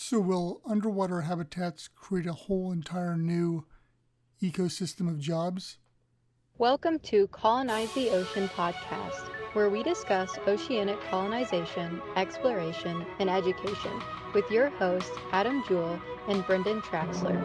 So will underwater habitats create a whole entire new ecosystem of jobs? Welcome to Colonize the Ocean podcast, where we discuss oceanic colonization, exploration, and education with your hosts Adam Jewell and Brendan Traxler.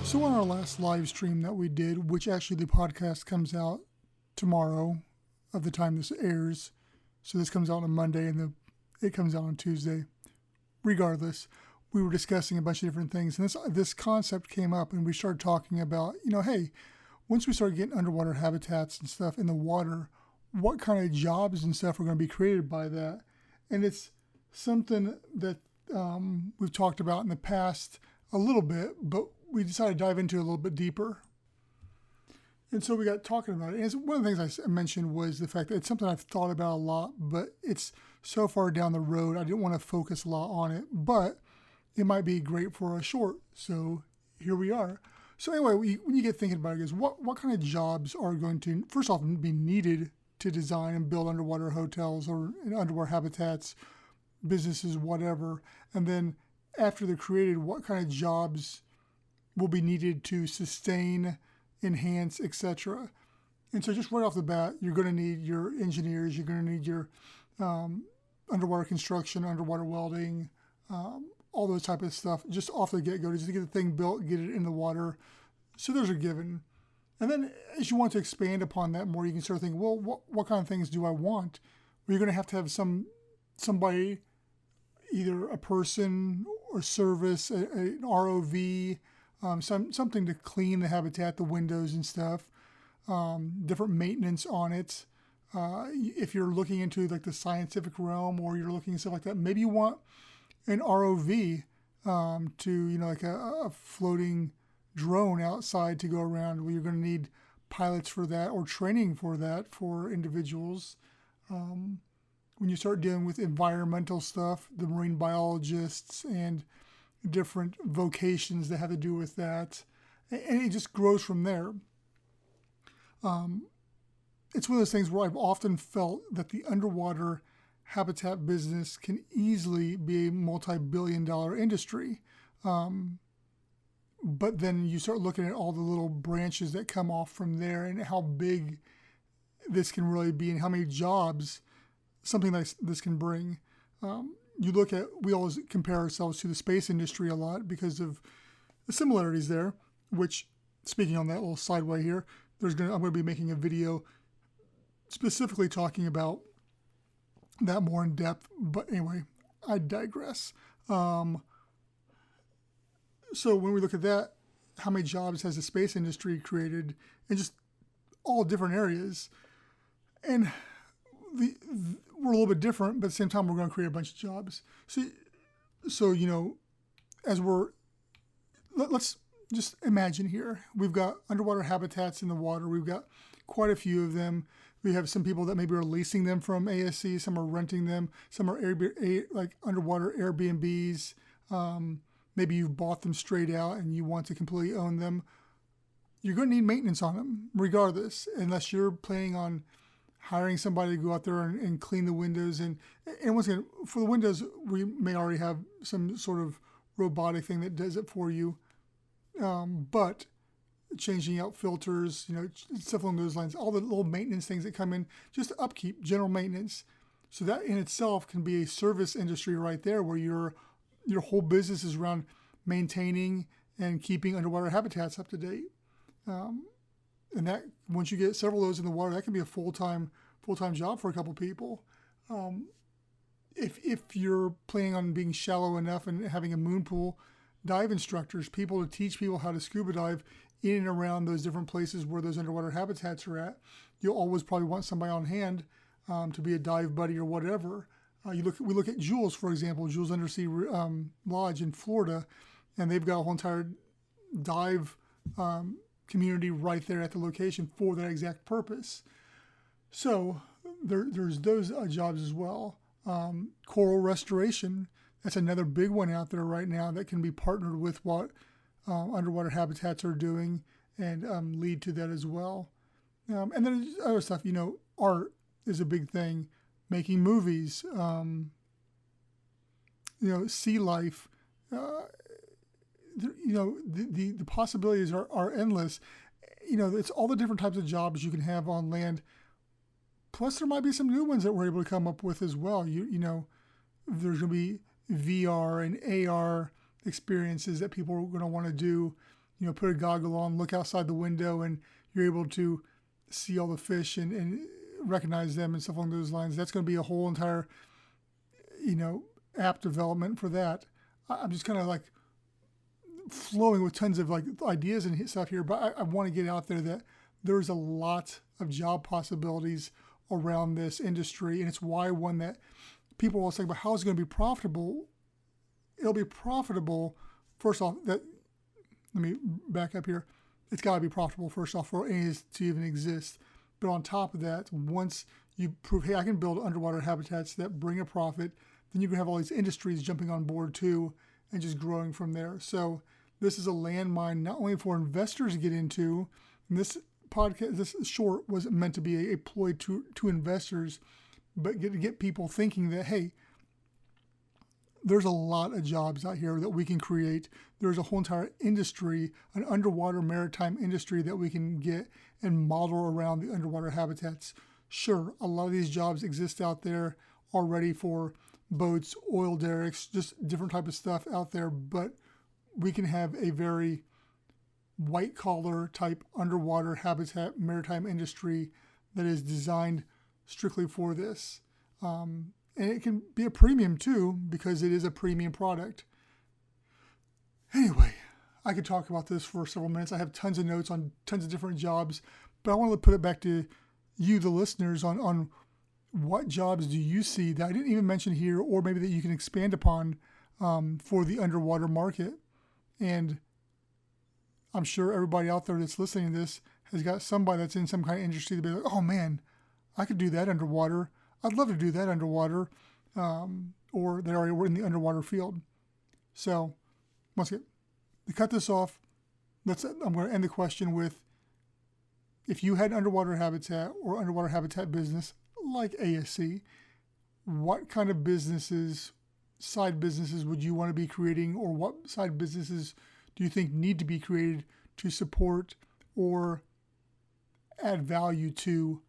So on our last live stream that we did, which actually the podcast comes out tomorrow of the time this airs, so this comes out on Monday and it comes out on Tuesday. Regardless, we were discussing a bunch of different things, and this concept came up, and we started talking about, hey, once we start getting underwater habitats and stuff in the water, what kind of jobs and stuff are going to be created by that? And it's something that we've talked about in the past a little bit, but we decided to dive into it a little bit deeper. And so we got talking about it. And one of the things I mentioned was the fact that it's something I've thought about a lot, but it's so far down the road, I didn't want to focus a lot on it, but it might be great for a short. So here we are. So anyway, when you get thinking about it, is what kind of jobs are going to, first off, be needed to design and build underwater hotels or underwater habitats, businesses, whatever. And then after they're created, what kind of jobs will be needed to sustain, enhance, etc. And so just right off the bat, you're going to need your engineers, you're going to need your underwater construction, underwater welding, all those type of stuff, just off the get-go, just to get the thing built, get it in the water. So those are given. And then as you want to expand upon that more, you can start thinking, well, what kind of things do I want? Well, you're going to have somebody, either a person or service, an ROV, something to clean the habitat, the windows and stuff, different maintenance on it. If you're looking into like the scientific realm or you're looking at stuff like that, maybe you want an ROV to, like a floating drone outside to go around. Well, you're going to need pilots for that or training for that for individuals. When you start dealing with environmental stuff, the marine biologists and different vocations that have to do with that, and it just grows from there. It's one of those things where I've often felt that the underwater habitat business can easily be a multi-billion-dollar industry. But then you start looking at all the little branches that come off from there and how big this can really be and how many jobs something like this can bring. You look at, we always compare ourselves to the space industry a lot because of the similarities there, which, speaking on that little sideway here, I'm going to be making a video specifically talking about that more in depth. But anyway, I digress. So when we look at that, how many jobs has the space industry created in just all different areas? And we're a little bit different, but at the same time, we're going to create a bunch of jobs. So let's just imagine here, we've got underwater habitats in the water. We've got quite a few of them. We have some people that maybe are leasing them from ASC. Some are renting them. Some are like underwater Airbnbs. Maybe you've bought them straight out and you want to completely own them. You're going to need maintenance on them regardless, unless you're planning on hiring somebody to go out there and clean the windows. And once again, for the windows, we may already have some sort of robotic thing that does it for you. But changing out filters, stuff along those lines, all the little maintenance things that come in, just upkeep, general maintenance. So that in itself can be a service industry right there where your whole business is around maintaining and keeping underwater habitats up to date. And that, once you get several of those in the water, that can be a full-time job for a couple people. If you're planning on being shallow enough and having a moon pool, dive instructors, people to teach people how to scuba dive in and around those different places where those underwater habitats are at. You'll always probably want somebody on hand to be a dive buddy or whatever. We look at Jules, for example, Jules Undersea Lodge in Florida, and they've got a whole entire dive community right there at the location for that exact purpose. So there's those jobs as well. Coral restoration, that's another big one out there right now that can be partnered with what underwater habitats are doing and lead to that as well. And then there's other stuff, art is a big thing, making movies, sea life. The possibilities are endless. It's all the different types of jobs you can have on land. Plus, there might be some new ones that we're able to come up with as well. There's going to be VR and AR experiences that people are going to want to do. Put a goggle on, look outside the window, and you're able to see all the fish and recognize them and stuff along those lines. That's going to be a whole entire, app development for that. I'm just kind of like flowing with tons of like ideas and stuff here, but I want to get out there that there's a lot of job possibilities around this industry, and it's why one that people will say, but how is it going to be profitable? It'll be profitable. First off, let me back up here. It's got to be profitable first off for any to even exist. But on top of that, once you prove, hey, I can build underwater habitats that bring a profit, then you can have all these industries jumping on board too and just growing from there. So this is a landmine not only for investors to get into. And this podcast, this short wasn't meant to be a ploy to investors, but get people thinking that, hey, there's a lot of jobs out here that we can create. There's a whole entire industry, an underwater maritime industry that we can get and model around the underwater habitats. Sure, a lot of these jobs exist out there already for boats, oil derricks, just different type of stuff out there, but we can have a very white collar type underwater habitat maritime industry that is designed strictly for this. And it can be a premium too, because it is a premium product. Anyway, I could talk about this for several minutes. I have tons of notes on tons of different jobs, but I want to put it back to you, the listeners, on what jobs do you see that I didn't even mention here, or maybe that you can expand upon for the underwater market. And I'm sure everybody out there that's listening to this has got somebody that's in some kind of industry to be like, oh man, I could do that underwater. I'd love to do that underwater, or they already were in the underwater field. So, once again, to cut this off, I'm going to end the question with, if you had underwater habitat or underwater habitat business like ASC, what kind of businesses, side businesses would you want to be creating, or what side businesses do you think need to be created to support or add value to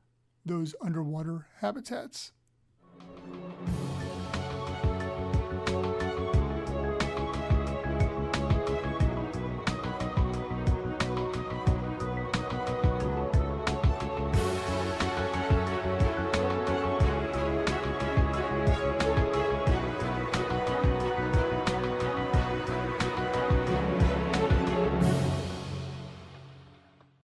those underwater habitats?